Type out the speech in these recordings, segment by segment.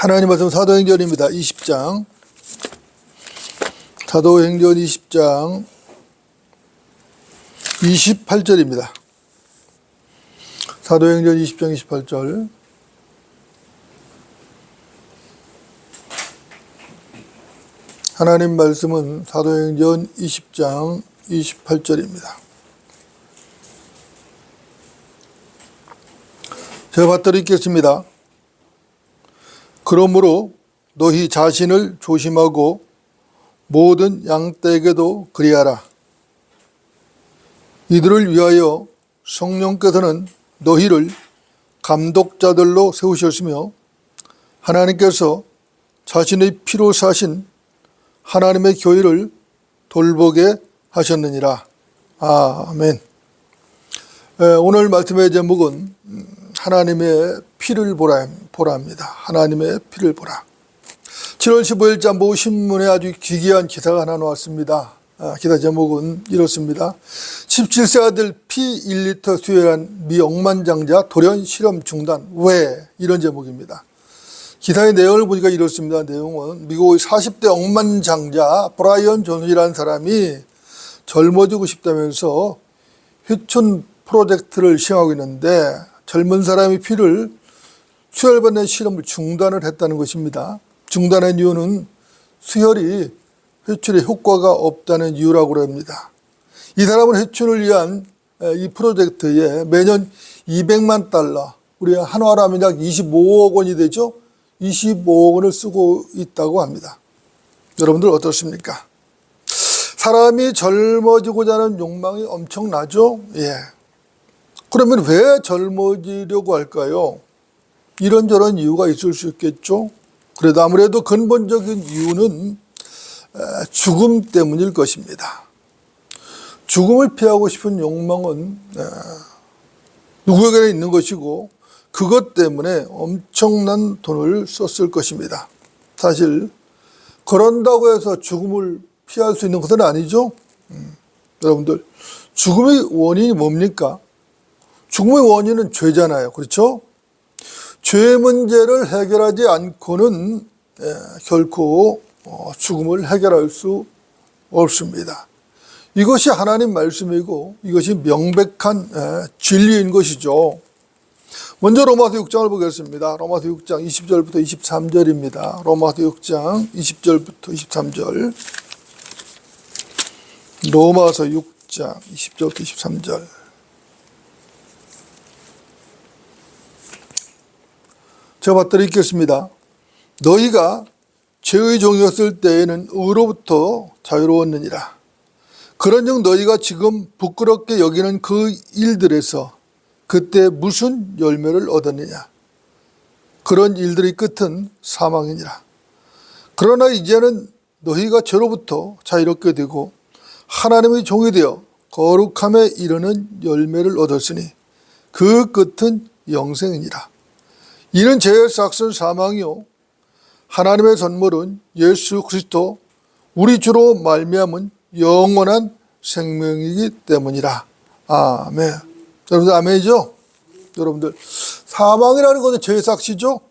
하나님 말씀 사도행전입니다. 20장. 사도행전 20장 28절입니다. 사도행전 20장 28절. 하나님 말씀은 사도행전 20장 28절입니다. 제가 받들어 읽겠습니다. 그러므로 너희 자신을 조심하고 모든 양떼에게도 그리하라. 이들을 위하여 성령께서는 너희를 감독자들로 세우셨으며 하나님께서 자신의 피로 사신 하나님의 교회를 돌보게 하셨느니라. 아멘. 오늘 말씀의 제목은 하나님의 피를 보라입니다. 하나님의 피를 보라. 7월 15일 잠보 신문에 아주 기괴한 기사가 하나 나왔습니다. 기사 제목은 이렇습니다. 17세 아들 피 1리터 수혈한 미 억만장자 돌연 실험 중단. 왜? 이런 제목입니다. 기사의 내용을 보니까 이렇습니다. 내용은 미국의 40대 억만장자 브라이언 존슨이라는 사람이 젊어지고 싶다면서 회춘 프로젝트를 시행하고 있는데 젊은 사람의 피를 수혈받는 실험을 중단을 했다는 것입니다. 중단한 이유는 수혈이 회춘에 효과가 없다는 이유라고 합니다. 이 사람은 회춘을 위한 이 프로젝트에 매년 200만 달러, 우리 한화로 하면 약 25억 원이 되죠. 25억 원을 쓰고 있다고 합니다. 여러분들 어떻습니까? 사람이 젊어지고자 하는 욕망이 엄청나죠? 예. 그러면 왜 젊어지려고 할까요? 이런저런 이유가 있을 수 있겠죠. 그래도 아무래도 근본적인 이유는 죽음 때문일 것입니다. 죽음을 피하고 싶은 욕망은 누구에게나 있는 것이고 그것 때문에 엄청난 돈을 썼을 것입니다. 사실 그런다고 해서 죽음을 피할 수 있는 것은 아니죠. 여러분들, 죽음의 원인이 뭡니까? 죽음의 원인은 죄잖아요. 그렇죠? 죄 문제를 해결하지 않고는 결코 죽음을 해결할 수 없습니다. 이것이 하나님 말씀이고 이것이 명백한 진리인 것이죠. 먼저 로마서 6장을 보겠습니다. 로마서 6장 20절부터 23절입니다. 로마서 6장 20절부터 23절. 로마서 6장 20절부터 23절. 제가 받들어 읽겠습니다. 너희가 죄의 종이었을 때에는 의로부터 자유로웠느니라. 그런즉 너희가 지금 부끄럽게 여기는 그 일들에서 그때 무슨 열매를 얻었느냐. 그런 일들의 끝은 사망이니라. 그러나 이제는 너희가 죄로부터 자유롭게 되고 하나님의 종이 되어 거룩함에 이르는 열매를 얻었으니 그 끝은 영생이니라. 이는 죄의 삭은 사망이요 하나님의 선물은 예수 그리스도 우리 주로 말미암은 영원한 생명이기 때문이라. 아멘. 여러분들 아멘이죠? 여러분들 사망이라는 것은 죄의 삭시죠?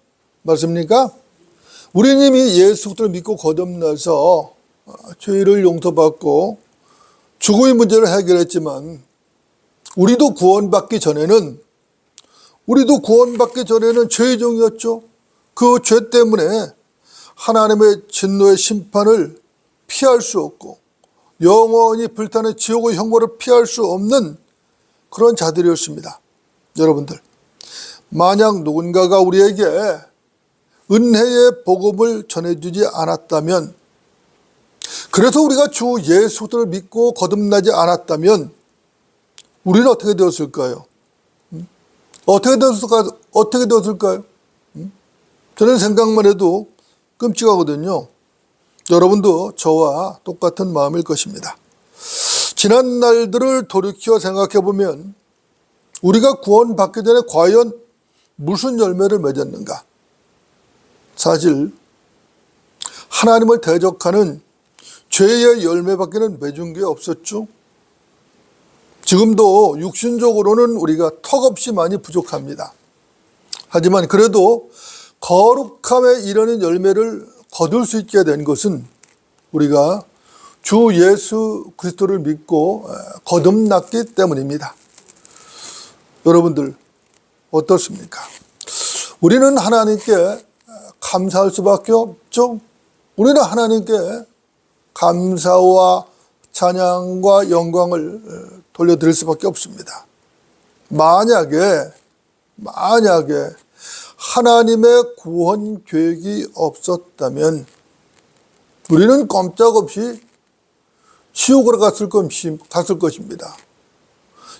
맞습니까? 우리는 이미 예수 그리스도를 믿고 거듭나서 죄를 용서받고 죽음의 문제를 해결했지만 우리도 구원받기 전에는 죄의 종이었죠. 그 죄 때문에 하나님의 진노의 심판을 피할 수 없고 영원히 불타는 지옥의 형벌을 피할 수 없는 그런 자들이었습니다. 여러분들, 만약 누군가가 우리에게 은혜의 복음을 전해주지 않았다면, 그래서 우리가 주 예수 그리스도를 믿고 거듭나지 않았다면 우리는 어떻게 되었을까요? 어떻게 되었을까요? 저는 생각만 해도 끔찍하거든요. 여러분도 저와 똑같은 마음일 것입니다. 지난 날들을 돌이켜 생각해 보면 우리가 구원받기 전에 과연 무슨 열매를 맺었는가? 사실 하나님을 대적하는 죄의 열매밖에는 맺은 게 없었죠. 지금도 육신적으로는 우리가 턱없이 많이 부족합니다. 하지만 그래도 거룩함에 이르는 열매를 거둘 수 있게 된 것은 우리가 주 예수 그리스도를 믿고 거듭났기 때문입니다. 여러분들 어떻습니까? 우리는 하나님께 감사할 수밖에 없죠. 우리는 하나님께 감사와 찬양과 영광을 돌려드릴 수밖에 없습니다. 만약에 하나님의 구원 계획이 없었다면 우리는 꼼짝없이 지옥으로 갔을 것입니다.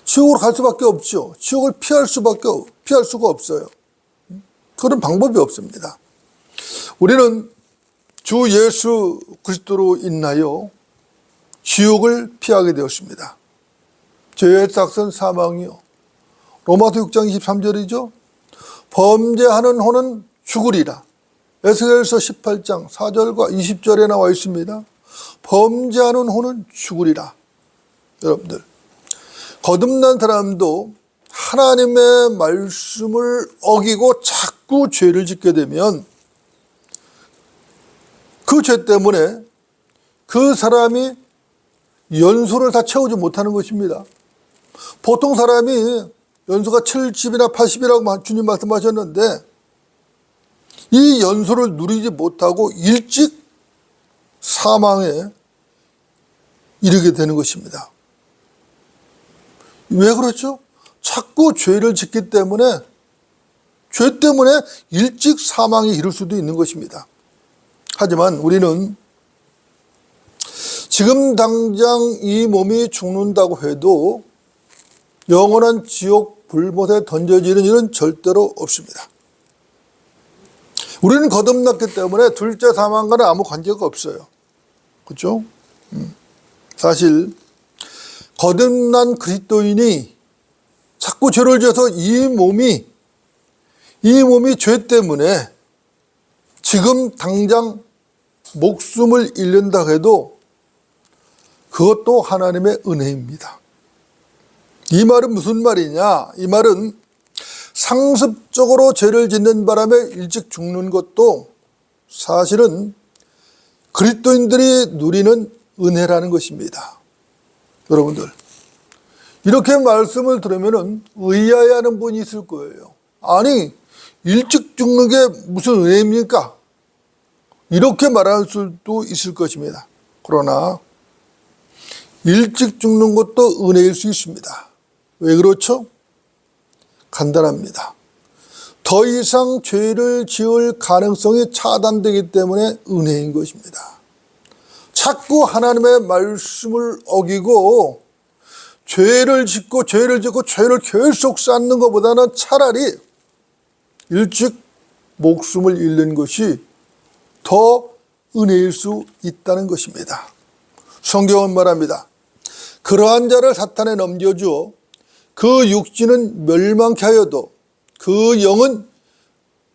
지옥으로 갈 수밖에 없죠. 지옥을 피할 수가 없어요. 그런 방법이 없습니다. 우리는 주 예수 그리스도로 인하여 지옥을 피하게 되었습니다. 죄의 삭은 사망이요. 로마서 6장 23절이죠. 범죄하는 혼은 죽으리라. 에스겔서 18장 4절과 20절에 나와 있습니다. 범죄하는 혼은 죽으리라. 여러분들, 거듭난 사람도 하나님의 말씀을 어기고 자꾸 죄를 짓게 되면 그 죄 때문에 그 사람이 연수를 다 채우지 못하는 것입니다. 보통 사람이 연수가 70이나 80이라고 주님 말씀하셨는데 이 연수를 누리지 못하고 일찍 사망에 이르게 되는 것입니다. 왜 그렇죠? 자꾸 죄를 짓기 때문에 죄 때문에 일찍 사망에 이를 수도 있는 것입니다. 하지만 우리는 지금 당장 이 몸이 죽는다고 해도 영원한 지옥 불못에 던져지는 일은 절대로 없습니다. 우리는 거듭났기 때문에 둘째 사망과는 아무 관계가 없어요. 그렇죠? 사실 거듭난 그리스도인이 자꾸 죄를 지어서 이 몸이 죄 때문에 지금 당장 목숨을 잃는다 해도 그것도 하나님의 은혜입니다. 이 말은 무슨 말이냐? 이 말은 상습적으로 죄를 짓는 바람에 일찍 죽는 것도 사실은 그리스도인들이 누리는 은혜라는 것입니다. 여러분들, 이렇게 말씀을 들으면 의아해하는 분이 있을 거예요. 아니, 일찍 죽는 게 무슨 은혜입니까? 이렇게 말할 수도 있을 것입니다. 그러나 일찍 죽는 것도 은혜일 수 있습니다. 왜 그렇죠? 간단합니다. 더 이상 죄를 지을 가능성이 차단되기 때문에 은혜인 것입니다. 자꾸 하나님의 말씀을 어기고 죄를 짓고 죄를 계속 쌓는 것보다는 차라리 일찍 목숨을 잃는 것이 더 은혜일 수 있다는 것입니다. 성경은 말합니다. 그러한 자를 사탄에 넘겨주어 그 육신은 멸망케 하여도 그 영은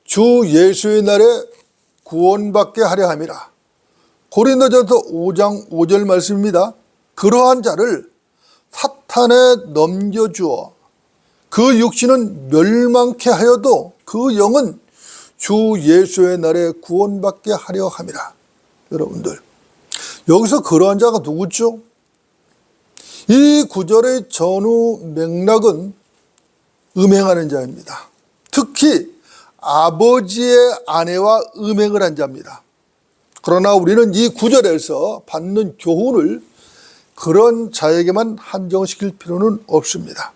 주 예수의 날에 구원받게 하려 함이라. 고린도전서 5장 5절 말씀입니다. 그러한 자를 사탄에 넘겨주어 그 육신은 멸망케 하여도 그 영은 주 예수의 날에 구원받게 하려 함이라. 여러분들, 여기서 그러한 자가 누구죠? 이 구절의 전후 맥락은 음행하는 자입니다. 특히 아버지의 아내와 음행을 한 자입니다. 그러나 우리는 이 구절에서 받는 교훈을 그런 자에게만 한정시킬 필요는 없습니다.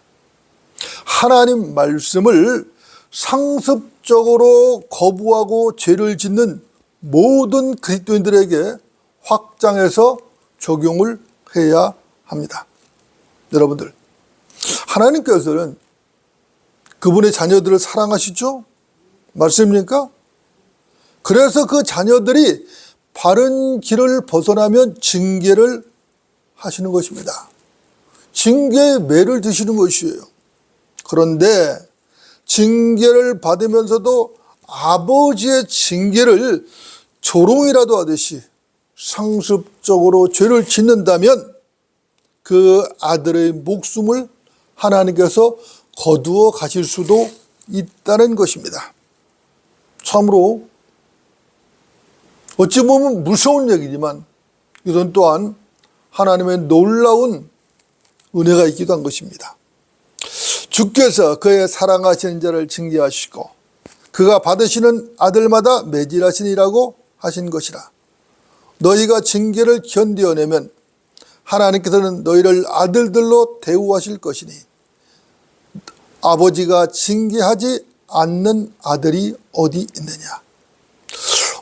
하나님 말씀을 상습적으로 거부하고 죄를 짓는 모든 그리스도인들에게 확장해서 적용을 해야 합니다. 여러분들, 하나님께서는 그분의 자녀들을 사랑하시죠? 맞습니까? 그래서 그 자녀들이 바른 길을 벗어나면 징계를 하시는 것입니다. 징계의 매를 드시는 것이에요. 그런데 징계를 받으면서도 아버지의 징계를 조롱이라도 하듯이 상습적으로 죄를 짓는다면 그 아들의 목숨을 하나님께서 거두어 가실 수도 있다는 것입니다. 참으로 어찌 보면 무서운 얘기지만 이것은 또한 하나님의 놀라운 은혜가 있기도 한 것입니다. 주께서 그의 사랑하시는 자를 징계하시고 그가 받으시는 아들마다 매질하시니라고 하신 것이라. 너희가 징계를 견디어내면 하나님께서는 너희를 아들들로 대우하실 것이니 아버지가 징계하지 않는 아들이 어디 있느냐.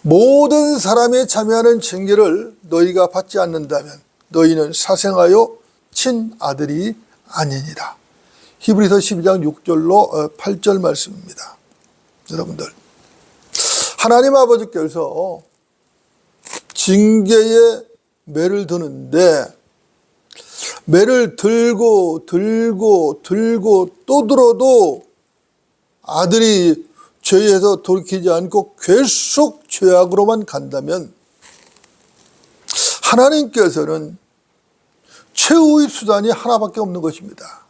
모든 사람이 참여하는 징계를 너희가 받지 않는다면 너희는 사생하여 친아들이 아니니라. 히브리서 12장 6절로 8절 말씀입니다. 여러분들, 하나님 아버지께서 징계에 매를 드는데 매를 들고 또 들어도 아들이 죄에서 돌이키지 않고 계속 죄악으로만 간다면 하나님께서는 최후의 수단이 하나밖에 없는 것입니다.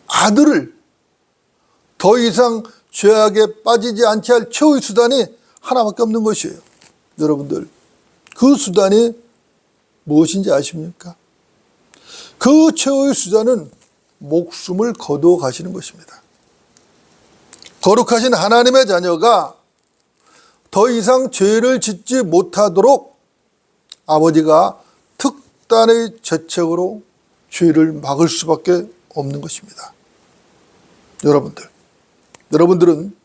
아들을 더 이상 죄악에 빠지지 않게 할 최후의 수단이 하나밖에 없는 것이에요. 여러분들, 그 수단이 무엇인지 아십니까? 그 최후의 수단은 목숨을 거두어 가시는 것입니다. 거룩하신 하나님의 자녀가 더 이상 죄를 짓지 못하도록 아버지가 특단의 재책으로 죄를 막을 수밖에 없는 것입니다. 여러분들은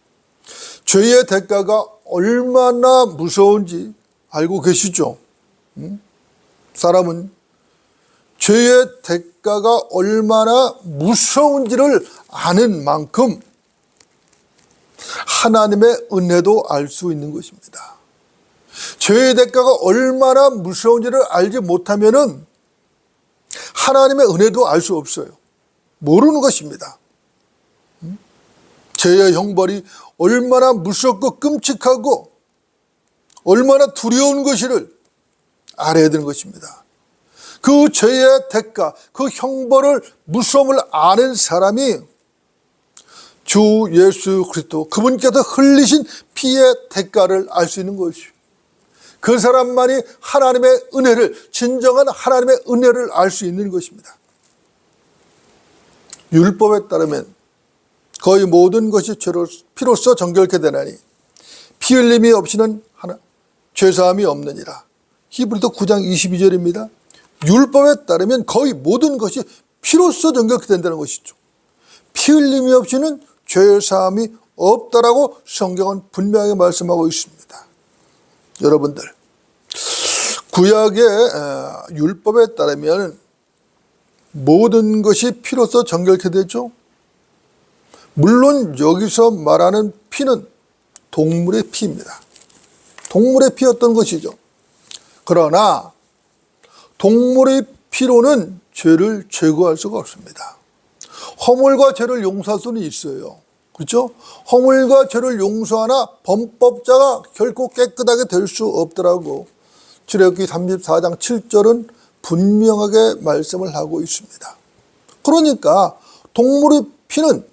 죄의 대가가 얼마나 무서운지 알고 계시죠? 사람은 죄의 대가가 얼마나 무서운지를 아는 만큼 하나님의 은혜도 알 수 있는 것입니다. 죄의 대가가 얼마나 무서운지를 알지 못하면은 하나님의 은혜도 알 수 없어요. 모르는 것입니다. 죄의 형벌이 얼마나 무섭고 끔찍하고 얼마나 두려운 것을 알아야 되는 것입니다. 그 죄의 대가, 그 형벌을 무서움을 아는 사람이 주 예수 그리스도 그분께서 흘리신 피의 대가를 알 수 있는 것이죠. 그 사람만이 하나님의 은혜를, 진정한 하나님의 은혜를 알 수 있는 것입니다. 율법에 따르면 거의 모든 것이 피로써 정결케 되나니 피 흘림이 없이는 죄사함이 없느니라. 히브리서 9장 22절입니다. 율법에 따르면 거의 모든 것이 피로써 정결케 된다는 것이죠. 피 흘림이 없이는 죄사함이 없다라고 성경은 분명하게 말씀하고 있습니다. 여러분들, 구약의 율법에 따르면 모든 것이 피로써 정결케 되죠. 물론 여기서 말하는 피는 동물의 피입니다. 동물의 피였던 것이죠. 그러나 동물의 피로는 죄를 제거할 수가 없습니다. 허물과 죄를 용서할 수는 있어요. 그렇죠? 허물과 죄를 용서하나 범법자가 결코 깨끗하게 될 수 없더라고 출애굽기 34장 7절은 분명하게 말씀을 하고 있습니다. 그러니까 동물의 피는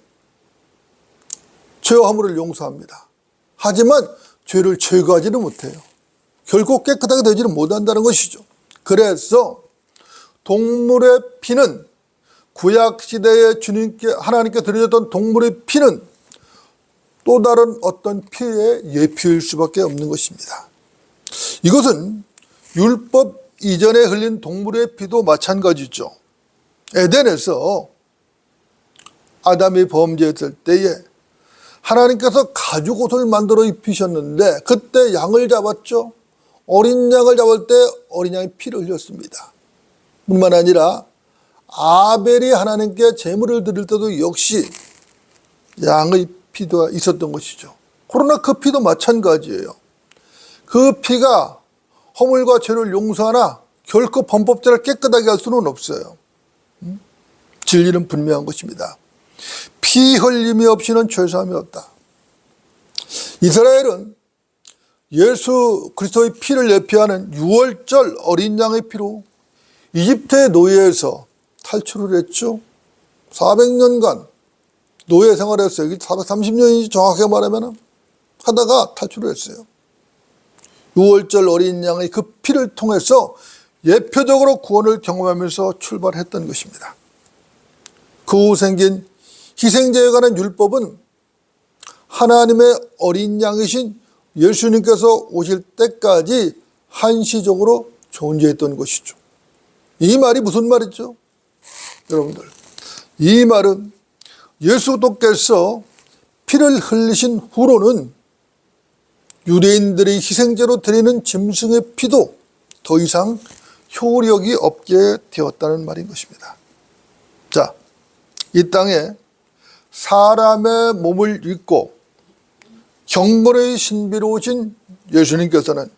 죄와 허물을 용서합니다. 하지만 죄를 제거하지는 못해요. 결코 깨끗하게 되지는 못한다는 것이죠. 그래서 동물의 피는 구약시대에 주님께 하나님께 드려졌던 동물의 피는 또 다른 어떤 피의 예표일 수밖에 없는 것입니다. 이것은 율법 이전에 흘린 동물의 피도 마찬가지죠. 에덴에서 아담이 범죄했을 때에 하나님께서 가죽옷을 만들어 입히셨는데 그때 양을 잡았죠. 어린 양을 잡을 때 어린 양의 피를 흘렸습니다. 뿐만 아니라 아벨이 하나님께 제물을 드릴 때도 역시 양의 피도 있었던 것이죠. 그러나 그 피도 마찬가지예요. 그 피가 허물과 죄를 용서하나 결코 범법자를 깨끗하게 할 수는 없어요. 진리는 분명한 것입니다. 피 흘림이 없이는 죄사함이 없다. 이스라엘은 예수 그리스도의 피를 예표하는 유월절 어린 양의 피로 이집트의 노예에서 탈출을 했죠. 400년간 노예 생활을 했어요. 430년이지 정확하게 말하면. 하다가 탈출을 했어요. 6월절 어린 양의 그 피를 통해서 예표적으로 구원을 경험하면서 출발했던 것입니다. 그 후 생긴 희생제에 관한 율법은 하나님의 어린 양이신 예수님께서 오실 때까지 한시적으로 존재했던 것이죠. 이 말이 무슨 말이죠? 여러분들, 이 말은 예수도께서 피를 흘리신 후로는 유대인들이 희생제로 드리는 짐승의 피도 더 이상 효력이 없게 되었다는 말인 것입니다. 자, 이 땅에 사람의 몸을 입고 경건의 신비로우신 예수님께서는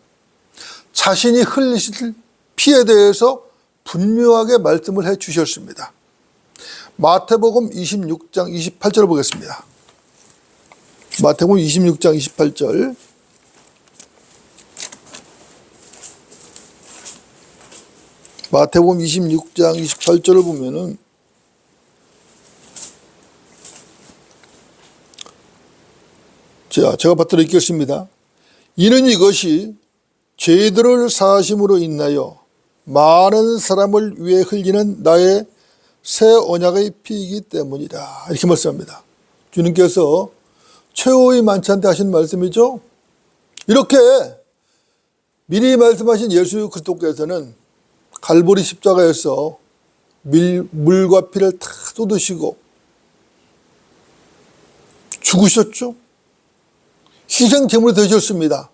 자신이 흘리실 피에 대해서 분명하게 말씀을 해 주셨습니다. 마태복음 26장 28절을 보겠습니다. 마태복음 26장 28절. 마태복음 26장 28절을 보면은 제가 받들어 읽겠습니다. 이는 이것이 죄들을 사하심으로 인하여 많은 사람을 위해 흘리는 나의 새 언약의 피이기 때문이다. 이렇게 말씀합니다. 주님께서 최후의 만찬 때 하신 말씀이죠. 이렇게 미리 말씀하신 예수 그리스도께서는 갈보리 십자가에서 물과 피를 다 쏟으시고 죽으셨죠. 희생제물이 되셨습니다.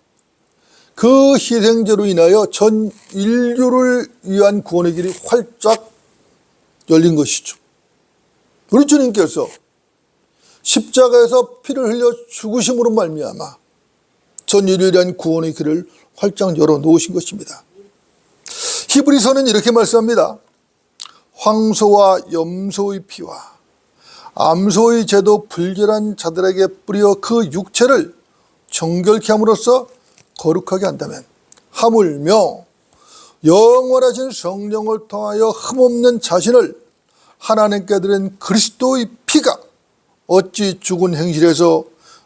그 희생제로 인하여 전 인류를 위한 구원의 길이 활짝 열린 것이죠. 우리 주님께서 십자가에서 피를 흘려 죽으심으로 말미암아 전 인류에 대한 구원의 길을 활짝 열어놓으신 것입니다. 히브리서는 이렇게 말씀합니다. 황소와 염소의 피와 암소의 제도 불결한 자들에게 뿌려 그 육체를 정결케 함으로써 거룩하게 한다면 하물며 영원하신 성령을 통하여 흠없는 자신을 하나님께 드린 그리스도의 피가 어찌 죽은 행실에서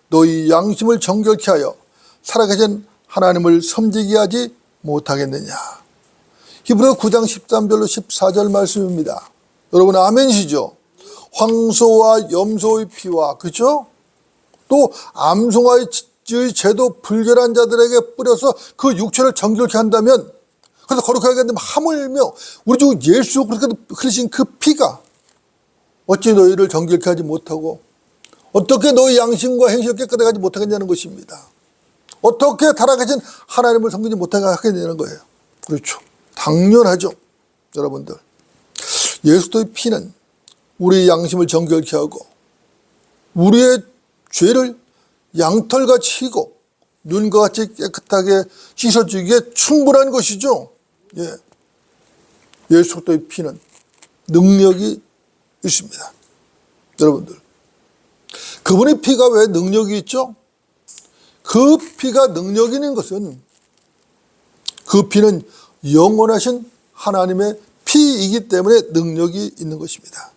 너희 양심을 정결케 하여 살아계신 하나님을 섬기게 하지 못하겠느냐. 히브리서 9장 13절로 14절 말씀입니다. 여러분 아멘이시죠? 황소와 염소의 피와, 그렇죠? 또 암송아의 제도 불결한 자들에게 뿌려서 그 육체를 정결케 한다면, 그래서 거룩하게 한다면 하물며 우리 주 예수 그렇게 흘리신 그 피가 어찌 너희를 정결케 하지 못하고 어떻게 너희 양심과 행실을 깨끗하게 하지 못하겠냐는 것입니다. 어떻게 살아계신 하나님을 섬기지 못하게 하겠냐는 거예요. 그렇죠. 당연하죠. 여러분들, 예수의 피는 우리의 양심을 정결케 하고 우리의 죄를 양털같이 희고 눈과 같이 깨끗하게 씻어주기에 충분한 것이죠. 예. 예수 그리스도의 피는 능력이 있습니다. 여러분들, 그분의 피가 왜 능력이 있죠? 그 피가 능력이 있는 것은 그 피는 영원하신 하나님의 피이기 때문에 능력이 있는 것입니다.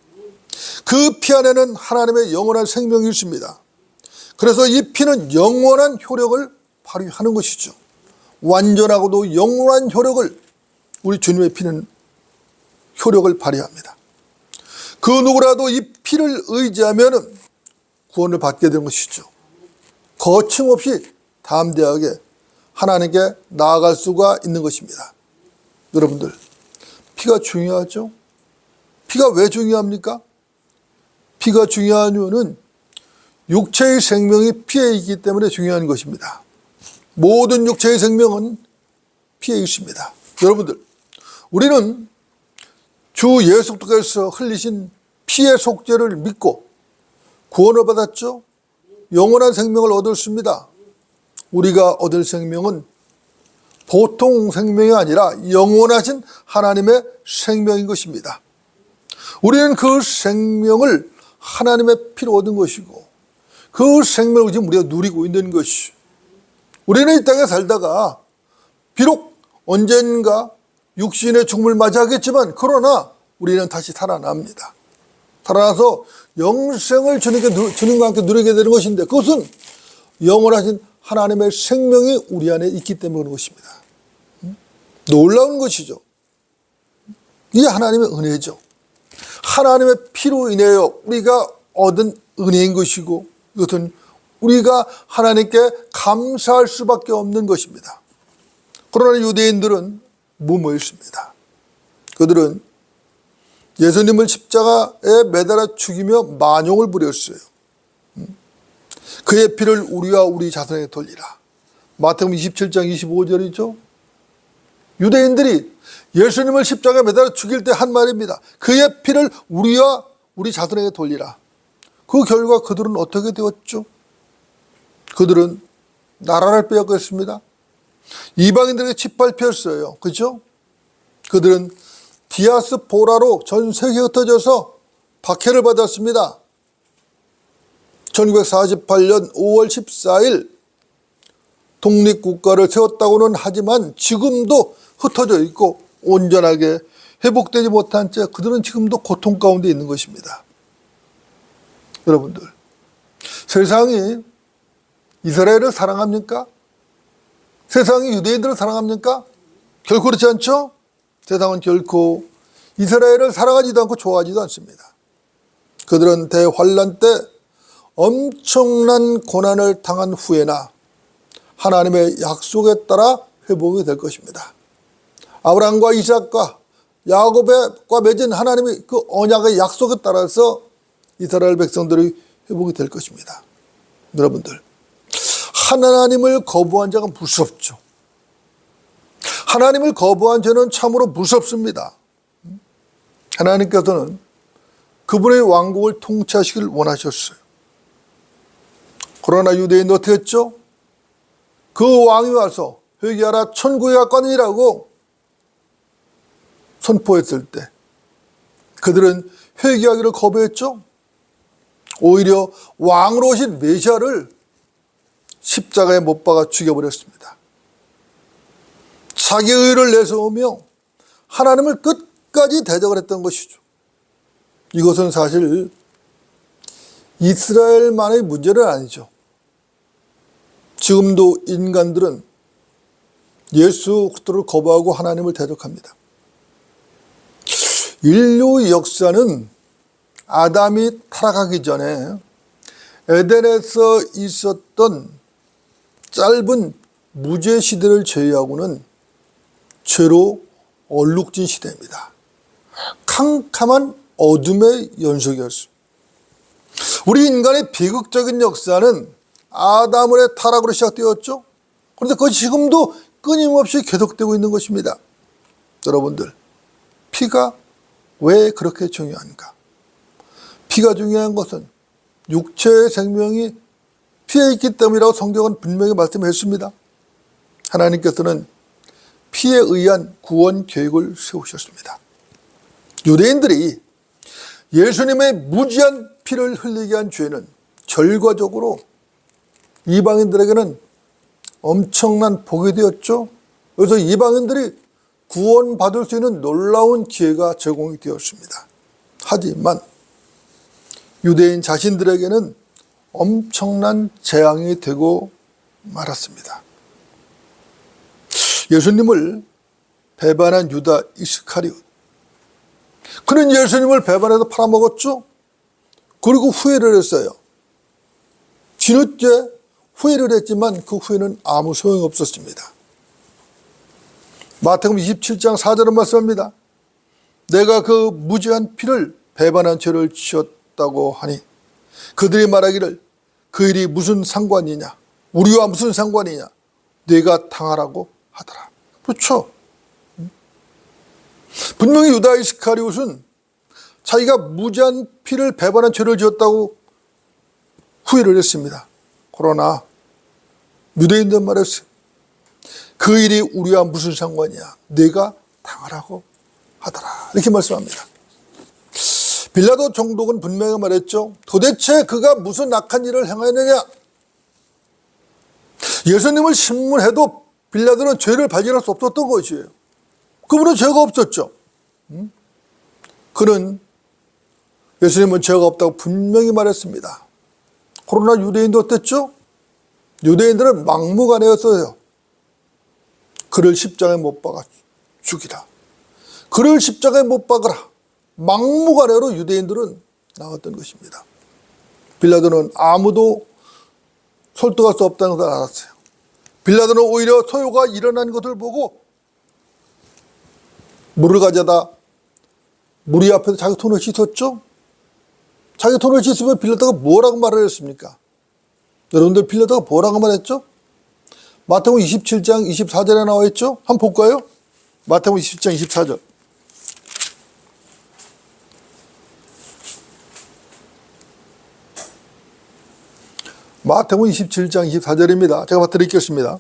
그 피 안에는 하나님의 영원한 생명이 있습니다. 그래서 이 피는 영원한 효력을 발휘하는 것이죠. 완전하고도 영원한 효력을, 우리 주님의 피는 효력을 발휘합니다. 그 누구라도 이 피를 의지하면 구원을 받게 되는 것이죠. 거침없이 담대하게 하나님께 나아갈 수가 있는 것입니다. 여러분들, 피가 중요하죠? 피가 왜 중요합니까? 피가 중요한 이유는 육체의 생명이 피에 있기 때문에 중요한 것입니다. 모든 육체의 생명은 피에 있습니다. 여러분들, 우리는 주 예수 그리스도께서 흘리신 피의 속죄를 믿고 구원을 받았죠. 영원한 생명을 얻었습니다. 우리가 얻을 생명은 보통 생명이 아니라 영원하신 하나님의 생명인 것입니다. 우리는 그 생명을 하나님의 피로 얻은 것이고 그 생명을 지금 우리가 누리고 있는 것이, 우리는 이 땅에 살다가 비록 언젠가 육신의 죽음을 맞이하겠지만 그러나 우리는 다시 살아납니다. 살아나서 영생을 주님과 함께 누리게 되는 것인데, 그것은 영원하신 하나님의 생명이 우리 안에 있기 때문에 그런 것입니다. 놀라운 것이죠. 이게 하나님의 은혜죠. 하나님의 피로 인하여 우리가 얻은 은혜인 것이고, 이것은 우리가 하나님께 감사할 수밖에 없는 것입니다. 그러나 유대인들은 무모했습니다. 그들은 예수님을 십자가에 매달아 죽이며 만용을 부렸어요. 그의 피를 우리와 우리 자손에게 돌리라. 마태복음 27장 25절이죠. 유대인들이 예수님을 십자가에 매달아 죽일 때 한 말입니다. 그의 피를 우리와 우리 자손에게 돌리라. 그 결과 그들은 어떻게 되었죠? 그들은 나라를 빼앗겼습니다. 이방인들에게 짓밟혔어요. 그렇죠? 그들은 디아스포라로 전 세계에 흩어져서 박해를 받았습니다. 1948년 5월 14일 독립국가를 세웠다고는 하지만 지금도 흩어져 있고 온전하게 회복되지 못한 채 그들은 지금도 고통 가운데 있는 것입니다. 여러분들, 세상이 이스라엘을 사랑합니까? 세상이 유대인들을 사랑합니까? 결코 그렇지 않죠? 세상은 결코 이스라엘을 사랑하지도 않고 좋아하지도 않습니다. 그들은 대환란 때 엄청난 고난을 당한 후에나 하나님의 약속에 따라 회복이 될 것입니다. 아브라함과 이삭과 야곱과 맺은 하나님의 그 언약의 약속에 따라서 이스라엘 백성들이 회복이 될 것입니다. 여러분들, 하나님을 거부한 자가 무섭죠. 하나님을 거부한 죄는 참으로 무섭습니다. 하나님께서는 그분의 왕국을 통치하시길 원하셨어요. 그러나 유대인도 어떻게 했죠? 그 왕이 와서 회개하라, 천국에 가까우니라고 선포했을 때 그들은 회개하기를 거부했죠. 오히려 왕으로 오신 메시아를 십자가에 못 박아 죽여버렸습니다. 자기 의를 내세우며 하나님을 끝까지 대적을 했던 것이죠. 이것은 사실 이스라엘만의 문제는 아니죠. 지금도 인간들은 예수 그리스도를 거부하고 하나님을 대적합니다. 인류의 역사는 아담이 타락하기 전에 에덴에서 있었던 짧은 무죄 시대를 제외하고는 죄로 얼룩진 시대입니다. 캄캄한 어둠의 연속이었습니다. 우리 인간의 비극적인 역사는 아담의 타락으로 시작되었죠. 그런데 그것이 지금도 끊임없이 계속되고 있는 것입니다. 여러분들, 피가 왜 그렇게 중요한가? 피가 중요한 것은 육체의 생명이 피에 있기 때문이라고 성경은 분명히 말씀했습니다. 하나님께서는 피에 의한 구원 계획을 세우셨습니다. 유대인들이 예수님의 무지한 피를 흘리게 한 죄는 결과적으로 이방인들에게는 엄청난 복이 되었죠. 그래서 이방인들이 구원받을 수 있는 놀라운 기회가 제공이 되었습니다. 하지만 유대인 자신들에게는 엄청난 재앙이 되고 말았습니다. 예수님을 배반한 유다 이스카리옷, 그는 예수님을 배반해서 팔아먹었죠. 그리고 후회를 했어요. 뒤늦게 후회를 했지만 그 후회는 아무 소용이 없었습니다. 마태복음 27장 4절은 말씀합니다. 내가 그 무지한 피를 배반한 죄를 지었다고 하니 그들이 말하기를 그 일이 무슨 상관이냐, 우리와 무슨 상관이냐, 네가 당하라고 하더라. 그렇죠. 분명히 유다 이스카리옷은 자기가 무지한 피를 배반한 죄를 지었다고 후회를 했습니다. 그러나 유대인들 말했어요. 그 일이 우리와 무슨 상관이야, 네가 당하라고 하더라. 이렇게 말씀합니다. 빌라도 총독은 분명히 말했죠. 도대체 그가 무슨 악한 일을 행하였느냐. 예수님을 신문해도 빌라도는 죄를 발견할 수 없었던 것이에요. 그분은 죄가 없었죠. 그는 예수님은 죄가 없다고 분명히 말했습니다. 그러나 유대인도 어땠죠? 유대인들은 막무가내였어요. 그를 십자가에 못 박아 죽이라. 그를 십자가에 못 박으라. 막무가내로 유대인들은 나왔던 것입니다. 빌라도는 아무도 설득할 수 없다는 것을 알았어요. 빌라도는 오히려 소요가 일어난 것을 보고 물을 가져다 무리 앞에서 자기 손을 씻었죠. 자기 손을 씻으면 빌라도가 뭐라고 말을 했습니까? 여러분들, 빌라도가 뭐라고 말했죠? 마태복음 27장 24절에 나와 있죠. 한번 볼까요? 마태복음 27장 24절. 마태복음 27장 24절입니다. 제가 드리겠습니다.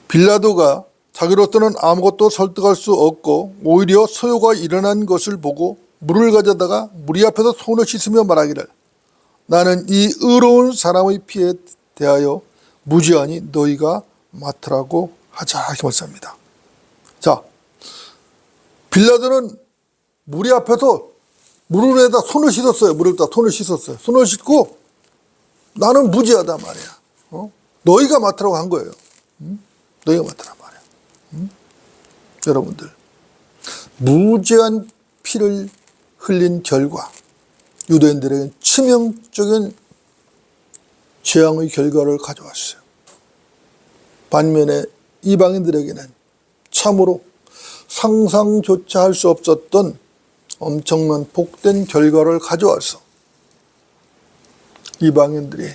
빌라도가 자기로서는 아무것도 설득할 수 없고 오히려 소요가 일어난 것을 보고 물을 가져다가 무리 앞에서 손을 씻으며 말하기를, 나는 이 의로운 사람의 피에 대하여 무지하니 너희가 맡으라고 하자. 이렇게 말씀합니다. 자, 빌라도는 무리 앞에서 물에다 손을 씻었어요. 물에다 손을 씻었어요. 손을 씻고 나는 무지하다 말이야. 너희가 맡으라고 한 거예요. 너희가 맡으라 말이야. 여러분들, 무지한 피를 흘린 결과 유대인들에게는 치명적인 재앙의 결과를 가져왔어요. 반면에 이방인들에게는 참으로 상상조차 할 수 없었던 엄청난 복된 결과를 가져와서 이방인들이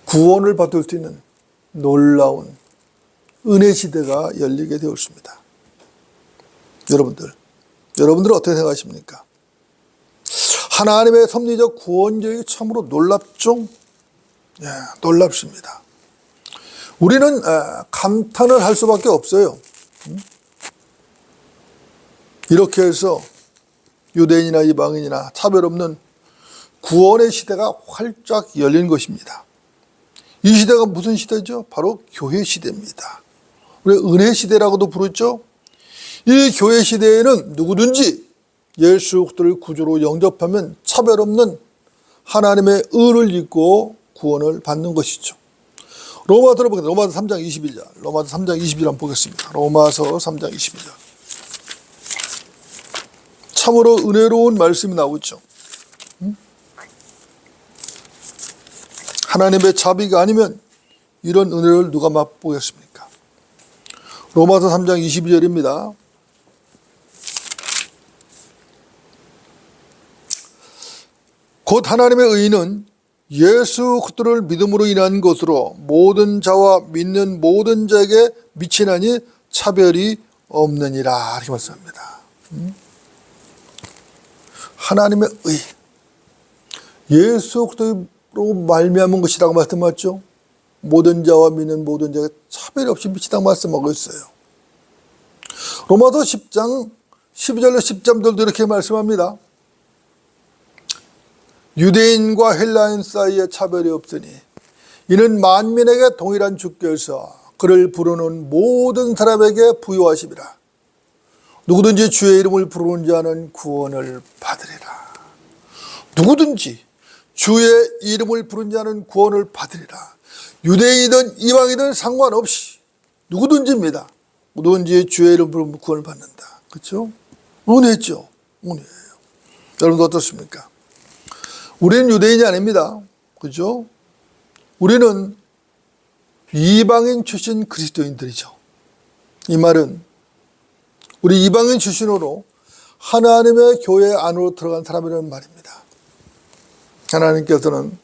구원을 받을 수 있는 놀라운 은혜 시대가 열리게 되었습니다. 여러분들은 어떻게 생각하십니까? 하나님의 섭리적 구원 계획이 참으로 놀랍죠? 예, 놀랍습니다. 우리는 감탄을 할 수밖에 없어요. 이렇게 해서 유대인이나 이방인이나 차별 없는 구원의 시대가 활짝 열린 것입니다. 이 시대가 무슨 시대죠? 바로 교회 시대입니다. 우리 은혜 시대라고도 부르죠. 이 교회 시대에는 누구든지 예수 그리스도를 구주로 영접하면 차별 없는 하나님의 의를 입고 구원을 받는 것이죠. 로마서로 보겠습니다. 로마서 3장 21절. 로마서 3장 21절 한번 보겠습니다. 로마서 3장 21절. 참으로 은혜로운 말씀이 나오죠. 하나님의 자비가 아니면 이런 은혜를 누가 맛보겠습니까? 로마서 3장 22절입니다. 곧 하나님의 의는 예수 그리스도를 믿음으로 인한 것으로 모든 자와 믿는 모든 자에게 미치나니 차별이 없느니라. 이렇게 말씀합니다. 하나님의 의, 예수 그리스도로 말미암은 것이라고 말씀하죠. 모든 자와 믿는 모든 자에게 차별이 없이 미치다고 말씀하고 있어요. 로마서 10장 12절로 13절도 이렇게 말씀합니다. 유대인과 헬라인 사이에 차별이 없으니 이는 만민에게 동일한 주께서 그를 부르는 모든 사람에게 부여하심이라. 누구든지 주의 이름을 부르는 자는 구원을 받으리라. 누구든지 주의 이름을 부르는 자는 구원을 받으리라. 유대인이든 이방이든 상관없이 누구든지입니다. 누구든지 주의 이름을 부르면 구원을 받는다. 그렇죠? 은혜죠. 은혜예요. 여러분 어떻습니까? 우리는 유대인이 아닙니다. 그죠? 우리는 이방인 출신 그리스도인들이죠. 이 말은 우리 이방인 출신으로 하나님의 교회 안으로 들어간 사람이라는 말입니다. 하나님께서는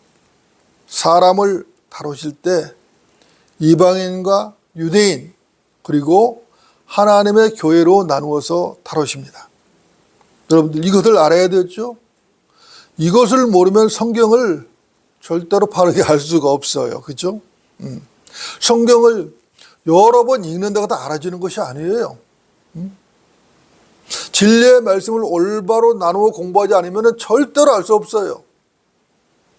사람을 다루실 때 이방인과 유대인 그리고 하나님의 교회로 나누어서 다루십니다. 여러분들 이것을 알아야 되죠? 이것을 모르면 성경을 절대로 바르게 알 수가 없어요. 그렇죠? 성경을 여러 번 읽는다고 다 알아지는 것이 아니에요. 진리의 말씀을 올바로 나누어 공부하지 않으면 절대로 알 수 없어요.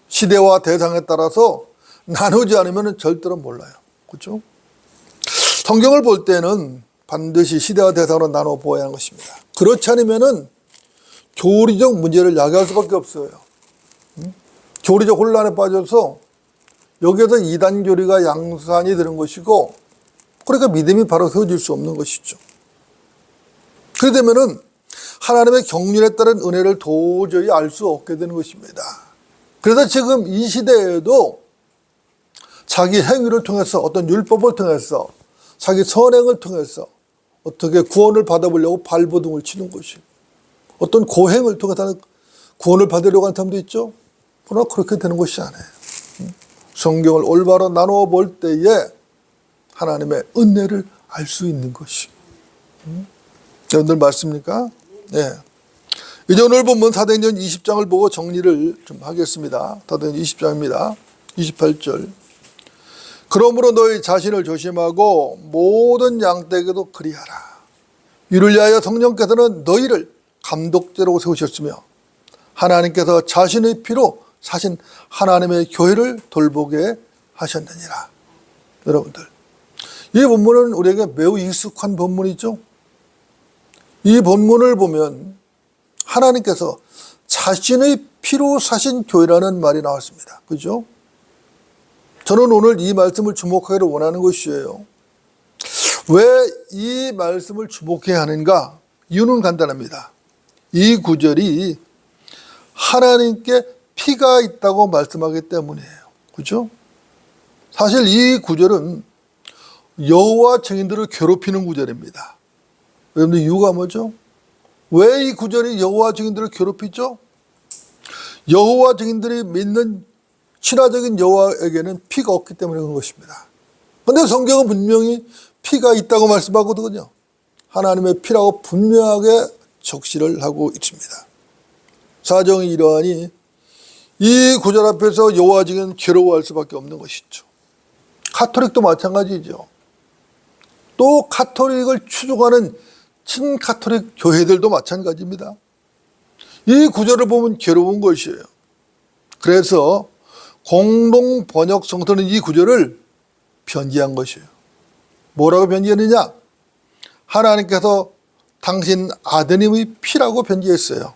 시대와 대상에 따라서 나누지 않으면 절대로 몰라요. 그렇죠? 성경을 볼 때는 반드시 시대와 대상으로 나누어 보아야 하는 것입니다. 그렇지 않으면 교리적 문제를 야기할 수밖에 없어요. 교리적 혼란에 빠져서 여기에서 이단 교리가 양산이 되는 것이고, 그러니까 믿음이 바로 세워질 수 없는 것이죠. 그렇게 되면은 하나님의 경륜에 따른 은혜를 도저히 알 수 없게 되는 것입니다. 그래서 지금 이 시대에도 자기 행위를 통해서, 어떤 율법을 통해서, 자기 선행을 통해서 어떻게 구원을 받아보려고 발버둥을 치는 것이, 어떤 고행을 통해서 구원을 받으려고 하는 사람도 있죠. 그러나 그렇게 되는 것이 아니에요. 성경을 올바로 나누어 볼 때에 하나님의 은혜를 알 수 있는 것이. 여러분들 맞습니까? 네. 이제 오늘 본문 사도행전 20장을 보고 정리를 좀 하겠습니다. 사도행전 20장입니다. 28절. 그러므로 너희 자신을 조심하고 모든 양떼에게도 그리하라. 이를 위하여 성령께서는 너희를 감독자로 세우셨으며 하나님께서 자신의 피로 사신 하나님의 교회를 돌보게 하셨느니라. 여러분들, 이 본문은 우리에게 매우 익숙한 본문이죠. 이 본문을 보면 하나님께서 자신의 피로 사신 교회라는 말이 나왔습니다. 그죠? 저는 오늘 이 말씀을 주목하기를 원하는 것이에요. 왜 이 말씀을 주목해야 하는가? 이유는 간단합니다. 이 구절이 하나님께 피가 있다고 말씀하기 때문이에요. 그죠? 사실 이 구절은 여호와 증인들을 괴롭히는 구절입니다. 여러분들 이유가 뭐죠? 왜 이 구절이 여호와 증인들을 괴롭히죠? 여호와 증인들이 믿는 신화적인 여호와에게는 피가 없기 때문에 그런 것입니다. 그런데 성경은 분명히 피가 있다고 말씀하거든요. 하나님의 피라고 분명하게 적시를 하고 있습니다. 사정이 이러하니 이 구절 앞에서 여호와 증인은 괴로워할 수밖에 없는 것이죠. 가톨릭도 마찬가지죠. 또 가톨릭을 추종하는 친가톨릭 교회들도 마찬가지입니다. 이 구절을 보면 괴로운 것이에요. 그래서 공동 번역 성서는 이 구절을 변기한 것이에요. 뭐라고 변기했느냐? 하나님께서 당신 아드님의 피라고 변기했어요.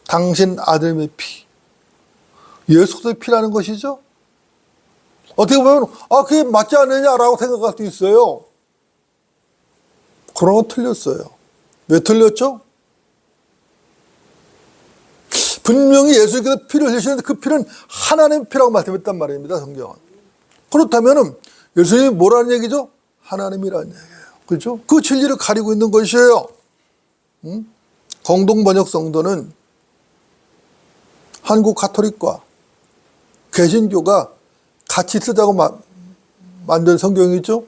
당신 아드님의 피. 예수 그리스도의 피라는 것이죠. 어떻게 보면 그게 맞지 않느냐라고 생각할 수 있어요. 그러나 틀렸어요. 왜 틀렸죠? 분명히 예수님께서 피를 흘리시는데 그 피는 하나님의 피라고 말씀했단 말입니다. 성경은. 그렇다면 예수님이 뭐라는 얘기죠? 하나님이라는 얘기예요. 그렇죠? 그 진리를 가리고 있는 것이에요. 공동번역 성도는 한국 가톨릭과 개신교가 같이 쓰자고 만든 성경이죠.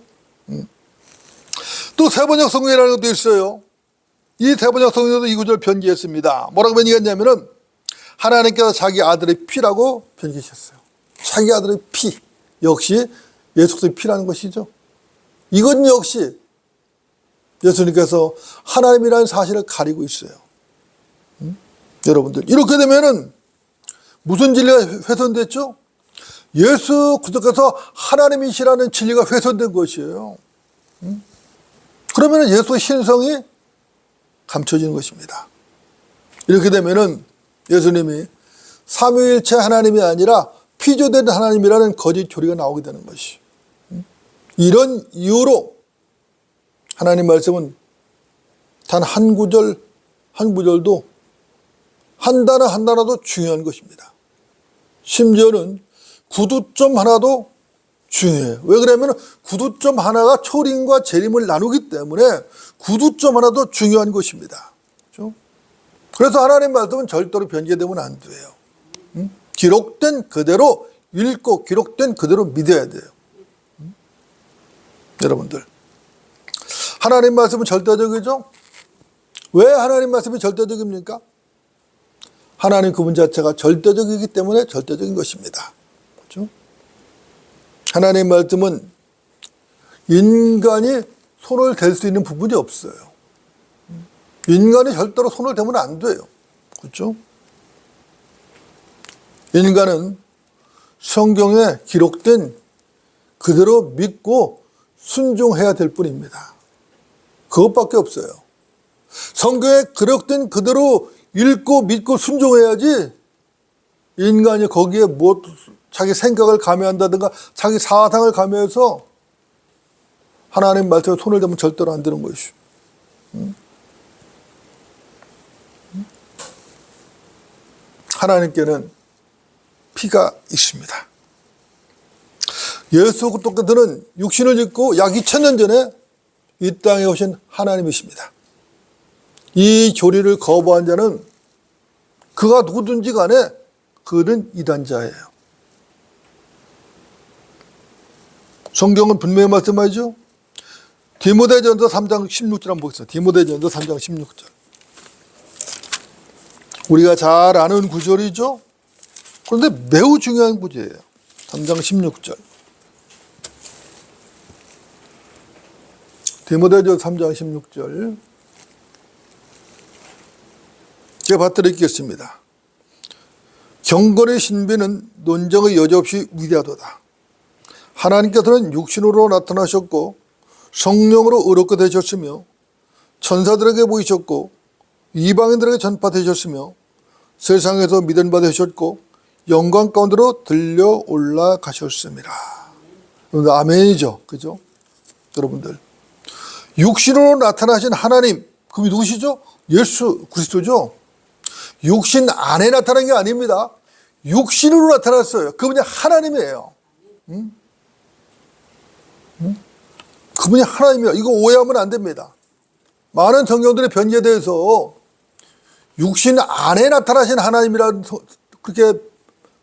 또 세번역 성경이라는 것도 있어요. 이 세번역 성경도 이 구절을 변기했습니다. 뭐라고 변기했냐면은 하나님께서 자기 아들의 피라고 변기하셨어요. 자기 아들의 피. 역시 예수 그리스도의 피라는 것이죠. 이건 역시 예수님께서 하나님이라는 사실을 가리고 있어요. 여러분들, 이렇게 되면은 무슨 진리가 훼손됐죠? 예수 그리스도께서 하나님이시라는 진리가 훼손된 것이에요. 그러면 예수의 신성이 감춰지는 것입니다. 이렇게 되면은 예수님이 삼위일체 하나님이 아니라 피조된 하나님이라는 거짓 교리가 나오게 되는 것이. 이런 이유로 하나님 말씀은 단 한 구절 한 구절도 한 단어 한 단어도 중요한 것입니다. 심지어는 구두점 하나도 중요해요. 왜 그러냐면 구두점 하나가 초림과 재림을 나누기 때문에 구두점 하나도 중요한 것입니다. 그렇죠? 그래서 하나님 말씀은 절대로 변개되면 안 돼요. 기록된 그대로 읽고 기록된 그대로 믿어야 돼요. 여러분들, 하나님 말씀은 절대적이죠? 왜 하나님 말씀이 절대적입니까? 하나님 그분 자체가 절대적이기 때문에 절대적인 것입니다. 그렇죠? 하나님 말씀은 인간이 손을 댈 수 있는 부분이 없어요. 인간이 절대로 손을 대면 안 돼요. 그렇죠? 인간은 성경에 기록된 그대로 믿고 순종해야 될 뿐입니다. 그것밖에 없어요. 성경에 기록된 그대로 읽고 믿고 순종해야지 인간이 거기에 자기 생각을 가미한다든가 자기 사상을 가미해서 하나님 말씀에 손을 대면 절대로 안 되는 것이죠. 하나님께는 피가 있습니다. 예수 그리스도께서는 육신을 입고 약 2000년 전에 이 땅에 오신 하나님이십니다. 이 교리를 거부한 자는 그가 누구든지 간에 그는 이단자예요. 성경은 분명히 말씀하죠. 디모데전서 3장 16절 한번 보겠습니다. 디모데전서 3장 16절. 우리가 잘 아는 구절이죠. 그런데 매우 중요한 구절이에요. 3장 16절. 디모데전서 3장 16절. 제가 받들어있겠습니다. 경건의 신비는 논쟁의 여지없이 위대하도다. 하나님께서는 육신으로 나타나셨고 성령으로 의롭게 되셨으며 천사들에게 보이셨고 이방인들에게 전파되셨으며 세상에서 믿은 바 되셨고 영광 가운데로 들려 올라가셨습니다. 아멘이죠. 그죠? 여러분들, 육신으로 나타나신 하나님, 그분이 누구시죠? 예수 그리스도죠. 육신 안에 나타난 게 아닙니다. 육신으로 나타났어요. 그분이 하나님이에요. 그분이 하나님이에요. 이거 오해하면 안 됩니다. 많은 성경들의 변제돼서 육신 안에 나타나신 하나님이라는 그렇게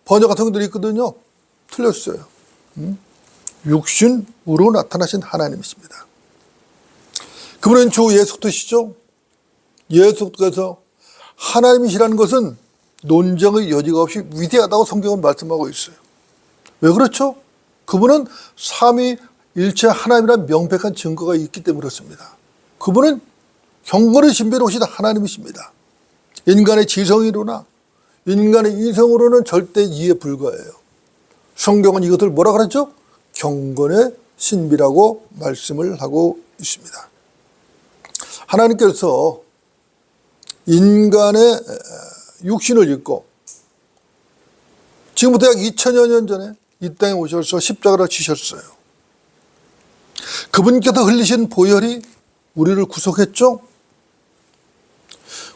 번역한 성경들이 있거든요. 틀렸어요. 육신으로 나타나신 하나님이십니다. 그분은 주 예수 그리스도시죠. 예수 그리스도께서 하나님이시라는 것은 논쟁의 여지가 없이 위대하다고 성경은 말씀하고 있어요. 왜 그렇죠? 그분은 삼위일체 하나님이라는 명백한 증거가 있기 때문에 그렇습니다. 그분은 경건의 신비로 오신 하나님이십니다. 인간의 지성이로나 인간의 이성으로는 절대 이해 불가해요. 성경은 이것을 뭐라 그랬죠? 경건의 신비라고 말씀을 하고 있습니다. 하나님께서 인간의 육신을 입고 지금부터 약 2000여 년 전에 이 땅에 오셔서 십자가를 지셨어요. 그분께서 흘리신 보혈이 우리를 구속했죠.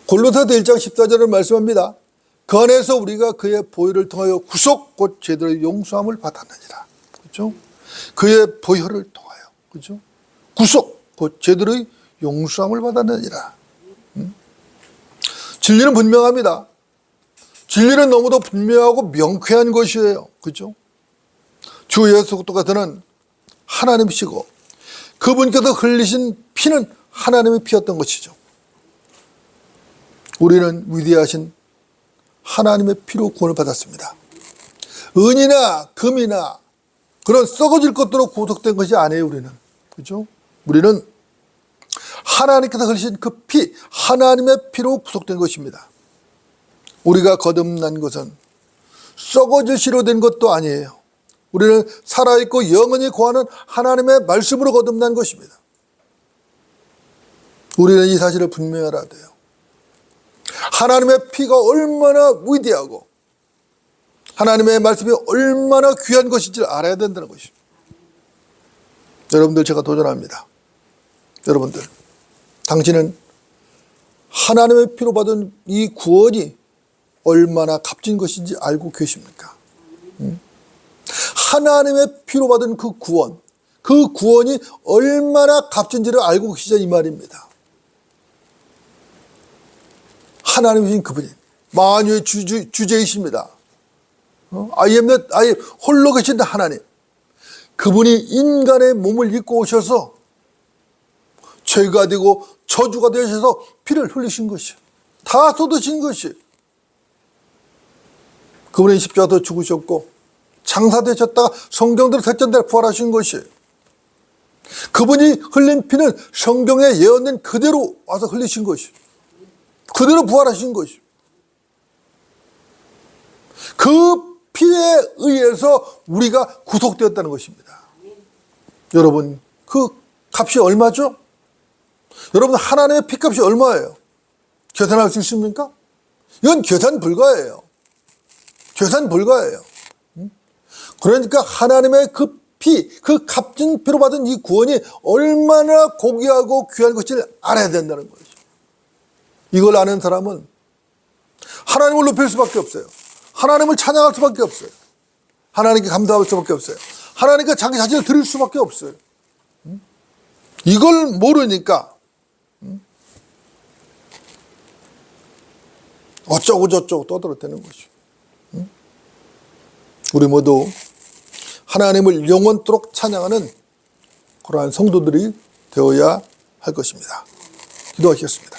골로새서 1장 14절을 말씀합니다. 그 안에서 우리가 그의 보혈을 통하여 구속 곧 제대로 용서함을 받았느니라. 그렇죠? 그의 보혈을 통하여, 그렇죠? 구속 곧 제대로의 용서함을 받았느니라. 진리는 분명합니다. 진리는 너무도 분명하고 명쾌한 것이에요. 그렇죠? 주 예수 그리스도께서는 하나님이시고 그분께서 흘리신 피는 하나님의 피였던 것이죠. 우리는 위대하신 하나님의 피로 구원을 받았습니다. 은이나 금이나 그런 썩어질 것들로 구속된 것이 아니에요. 우리는, 그렇죠? 우리는 하나님께서 흘리신 그 피, 하나님의 피로 구속된 것입니다. 우리가 거듭난 것은 썩어질 씨로 된 것도 아니에요. 우리는 살아있고 영원히 거하는 하나님의 말씀으로 거듭난 것입니다. 우리는 이 사실을 분명히 알아야 돼요. 하나님의 피가 얼마나 위대하고 하나님의 말씀이 얼마나 귀한 것인지를 알아야 된다는 것입니다. 여러분들, 제가 도전합니다. 여러분들, 당신은 하나님의 피로 받은 이 구원이 얼마나 값진 것인지 알고 계십니까? 하나님의 피로 받은 그 구원이 얼마나 값진지를 알고 계시자 이 말입니다. 하나님이신 그분이 만유의 주제이십니다. 아예 홀로 계신 하나님, 그분이 인간의 몸을 입고 오셔서 죄가 되고 저주가 되셔서 피를 흘리신 것이, 다 쏟으신 것이, 그분이 십자가에서 죽으셨고 장사되셨다가 성경대로 셋째 날에 부활하신 것이, 그분이 흘린 피는 성경에 예언된 그대로 와서 흘리신 것이, 그대로 부활하신 것이, 그 피에 의해서 우리가 구속되었다는 것입니다. 여러분, 그 값이 얼마죠? 여러분, 하나님의 피값이 얼마예요? 계산할 수 있습니까? 이건 계산 불가예요. 계산 불가예요. 그러니까 하나님의 그 피, 그 값진 피로 받은 이 구원이 얼마나 고귀하고 귀한 것을 알아야 된다는 거죠. 이걸 아는 사람은 하나님을 높일 수밖에 없어요. 하나님을 찬양할 수밖에 없어요. 하나님께 감사할 수밖에 없어요. 하나님께 자기 자신을 드릴 수밖에 없어요. 이걸 모르니까 어쩌고 저쩌고 떠들어대는 거죠. 우리 모두 하나님을 영원토록 찬양하는 그러한 성도들이 되어야 할 것입니다. 기도하겠습니다.